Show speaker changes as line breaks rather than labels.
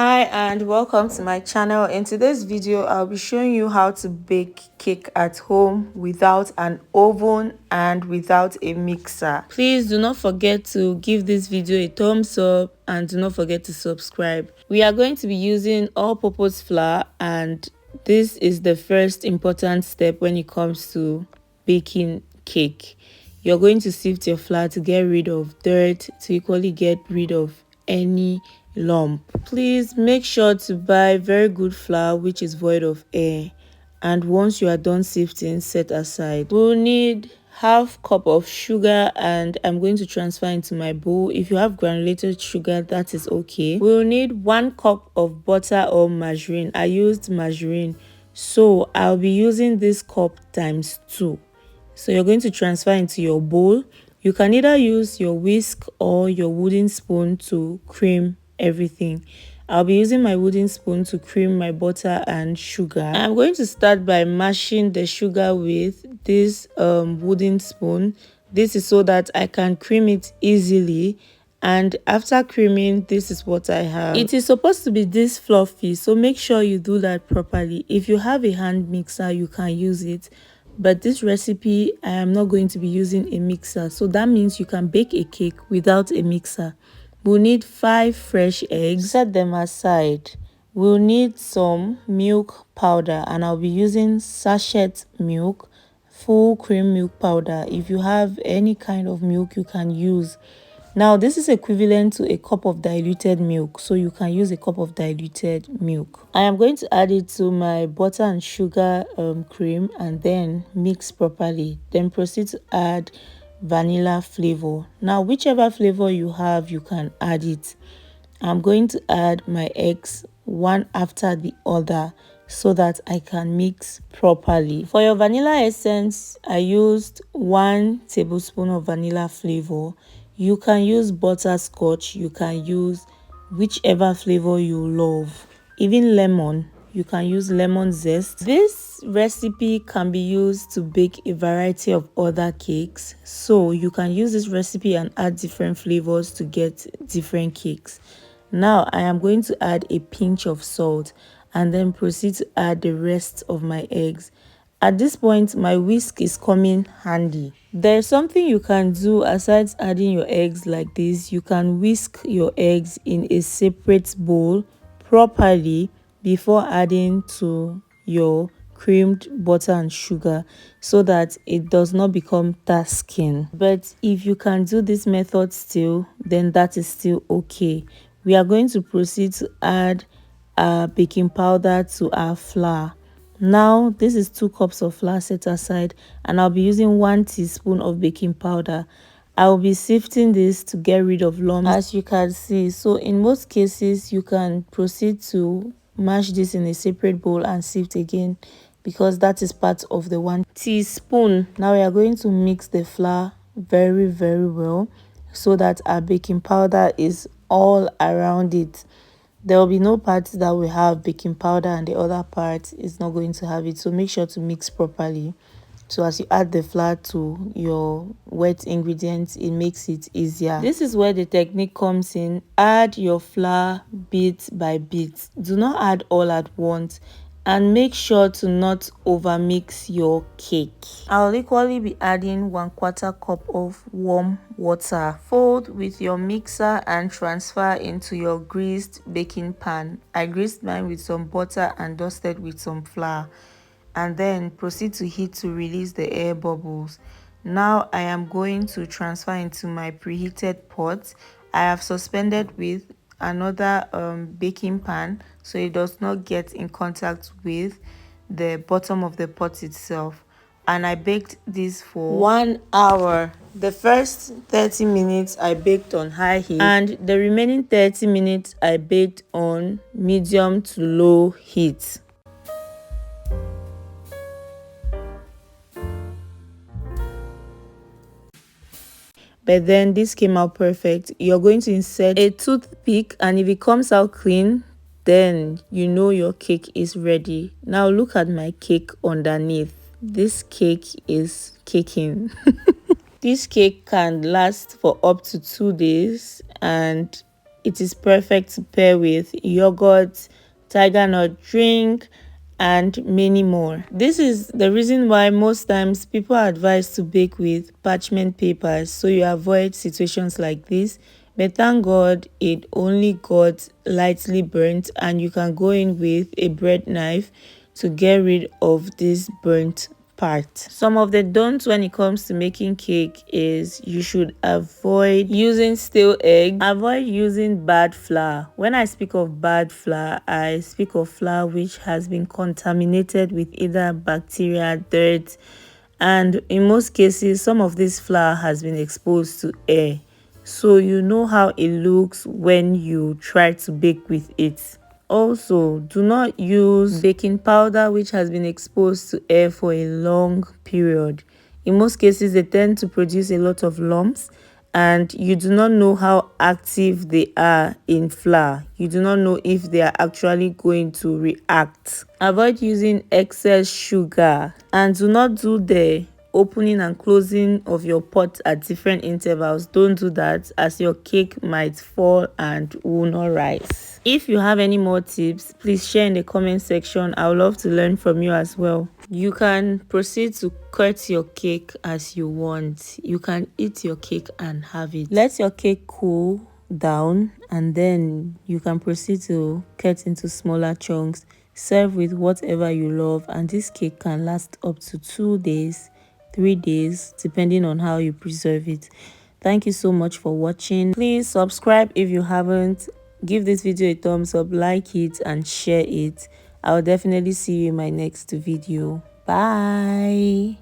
Hi and welcome to my channel. In today's video I'll be showing you how to bake cake at home without an oven and without a mixer. Please do not forget to give this video a thumbs up and do not forget to subscribe. We are going to be using all-purpose flour, and this is the first important step when it comes to baking cake. You're going to sift your flour to get rid of dirt, to equally get rid of any lump. Please make sure to buy very good flour which is void of air, and once you are done sifting, set aside. We'll need half cup of sugar, and I'm going to transfer into my bowl. If you have granulated sugar, that is okay. We'll need 1 cup of butter or margarine. I used margarine, so I'll be using this cup times 2. So you're going to transfer into your bowl. You can either use your whisk or your wooden spoon to cream everything. I'll be using my wooden spoon to cream my butter and sugar. I'm going to start by mashing the sugar with this wooden spoon. This is so that I can cream it easily, and after creaming, this is what I have. It is supposed to be this fluffy, so make sure you do that properly. If you have a hand mixer, you can use it, but this recipe I am not going to be using a mixer, so that means you can bake a cake without a mixer. We'll need 5 fresh eggs. Set them aside. We'll need some milk powder, and I'll be using sachet milk, full cream milk powder. If you have any kind of milk, you can use. Now this is equivalent to a cup of diluted milk, so you can use a cup of diluted milk. I am going to add it to my butter and sugar cream and then mix properly. Then proceed to add vanilla flavor. Now whichever flavor you have, you can add it. I'm going to add my eggs one after the other so that I can mix properly. For your vanilla essence, I used 1 tablespoon of vanilla flavor. You can use butterscotch, you can use whichever flavor you love. Even lemon, you can use lemon zest. This recipe can be used to bake a variety of other cakes, so you can use this recipe and add different flavors to get different cakes. Now I am going to add a pinch of salt and then proceed to add the rest of my eggs. At this point, my whisk is coming handy. There's something you can do aside adding your eggs like this. You can whisk your eggs in a separate bowl properly before adding to your creamed butter and sugar, so that it does not become tasking. But if you can do this method still, then that is still okay. We are going to proceed to add our baking powder to our flour. Now this is 2 cups of flour set aside, and I'll be using 1 teaspoon of baking powder. I will be sifting this to get rid of lumps, as you can see. So in most cases, you can proceed to mash this in a separate bowl and sift again, because that is part of the 1 teaspoon. Now we are going to mix the flour very well so that our baking powder is all around it. There will be no part that will have baking powder and the other part is not going to have it. So make sure to mix properly. So as you add the flour to your wet ingredients, it makes it easier. This is where the technique comes in. Add your flour bit by bit. Do not add all at once, and make sure to not overmix your cake. I'll equally be adding 1/4 cup of warm water. Fold with your mixer and transfer into your greased baking pan. I greased mine with some butter and dusted with some flour, and then proceed to heat to release the air bubbles. Now I am going to transfer into my preheated pot. I have suspended with another baking pan so it does not get in contact with the bottom of the pot itself, and I baked this for 1 hour. The first 30 minutes I baked on high heat, and the remaining 30 minutes I baked on medium to low heat. But then this came out perfect. You're going to insert a toothpick, and if it comes out clean, then you know your cake is ready. Now look at my cake underneath. This cake is caking. This cake can last for up to 2 days, and it is perfect to pair with yogurt, tiger nut drink, and many more. This is the reason why most times people are advised to bake with parchment papers, so you avoid situations like this. But thank God it only got lightly burnt, and you can go in with a bread knife to get rid of this burnt part. Some of the don'ts when it comes to making cake is you should avoid using stale egg, avoid using bad flour. When I speak of bad flour, I speak of flour which has been contaminated with either bacteria, dirt, and in most cases some of this flour has been exposed to air, so you know how it looks when you try to bake with it. Also, do not use baking powder which has been exposed to air for a long period. In most cases, they tend to produce a lot of lumps, and you do not know how active they are in flour. You do not know if they are actually going to react. Avoid using excess sugar, and do not do the opening and closing of your pot at different intervals. Don't do that, as your cake might fall and will not rise. If you have any more tips, please share in the comment section. I would love to learn from you as well. You can proceed to cut your cake as you want. You can eat your cake and have it. Let your cake cool down, and then you can proceed to cut into smaller chunks. Serve with whatever you love, and this cake can last up to 2 days, 3 days, depending on how you preserve it. Thank you so much for watching. Please subscribe if you haven't. Give this video a thumbs up, like it, and share it. I'll definitely see you in my next video. Bye.